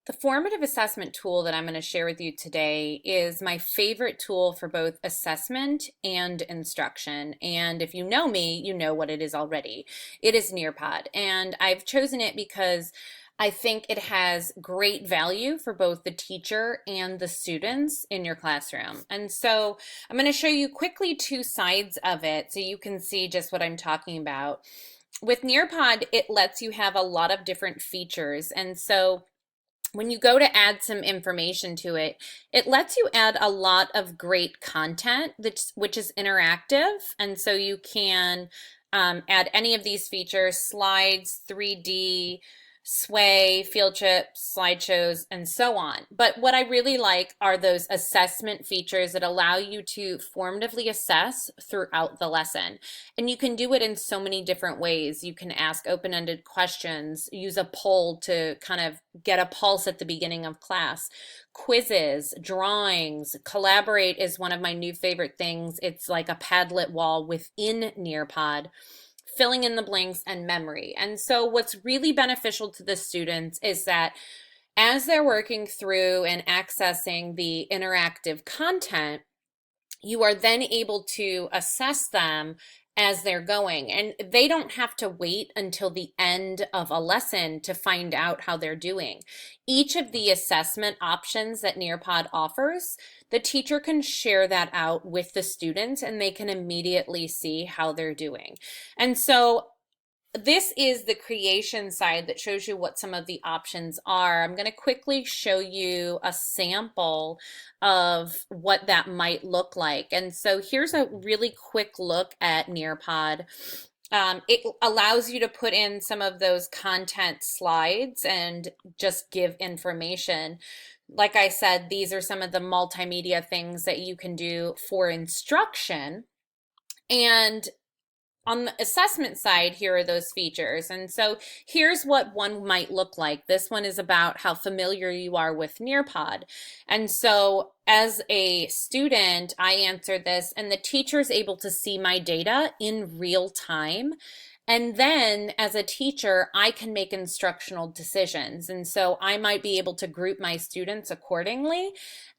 The formative assessment tool that I'm going to share with you today is my favorite tool for both assessment and instruction. And if you know me, you know what it is already. It is Nearpod, and I've chosen it because I think it has great value for both the teacher and the students in your classroom. And so I'm going to show you quickly two sides of it so you can see just what I'm talking about. With Nearpod, it lets you have a lot of different features. And so when you go to add some information to it, it lets you add a lot of great content which is interactive. And so you can add any of these features, slides, 3D, sway, field trips, slideshows, and so on. But what I really like are those assessment features that allow you to formatively assess throughout the lesson. And you can do it in so many different ways. You can ask open-ended questions, use a poll to kind of get a pulse at the beginning of class, quizzes, drawings. Collaborate is one of my new favorite things. It's like a Padlet wall within Nearpod, filling in the blanks, and memory. And so what's really beneficial to the students is that as they're working through and accessing the interactive content, you are then able to assess them as they're going. And they don't have to wait until the end of a lesson to find out how they're doing. Each of the assessment options that Nearpod offers, the teacher can share that out with the students and they can immediately see how they're doing. And so this is the creation side that shows you what some of the options are. I'm going to quickly show you a sample of what that might look like. And so here's a really quick look at Nearpod. It allows you to put in some of those content slides and just give information. Like I said, these are some of the multimedia things that you can do for instruction. And on the assessment side, here are those features. And so here's what one might look like. This one is about how familiar you are with Nearpod. And so as a student, I answered this and the teacher is able to see my data in real time. And then as a teacher, I can make instructional decisions. And so I might be able to group my students accordingly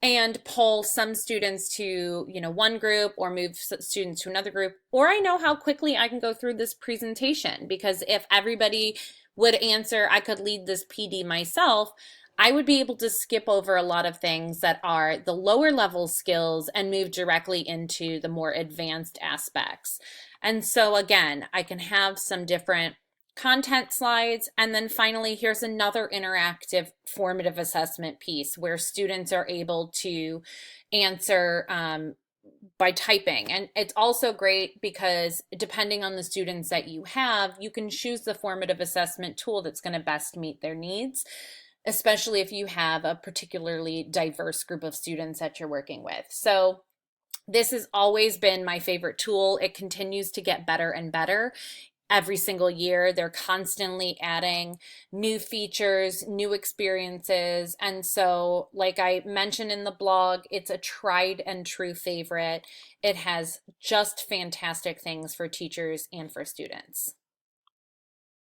and pull some students to, one group or move students to another group. Or I know how quickly I can go through this presentation, because if everybody would answer, I could lead this PD myself, I would be able to skip over a lot of things that are the lower level skills and move directly into the more advanced aspects. And so again, I can have some different content slides. And then finally, here's another interactive formative assessment piece where students are able to answer by typing. And it's also great because depending on the students that you have, you can choose the formative assessment tool that's going to best meet their needs, especially if you have a particularly diverse group of students that you're working with. So this has always been my favorite tool. It continues to get better and better every single year. They're constantly adding new features, new experiences. And so, like I mentioned in the blog, it's a tried and true favorite. It has just fantastic things for teachers and for students.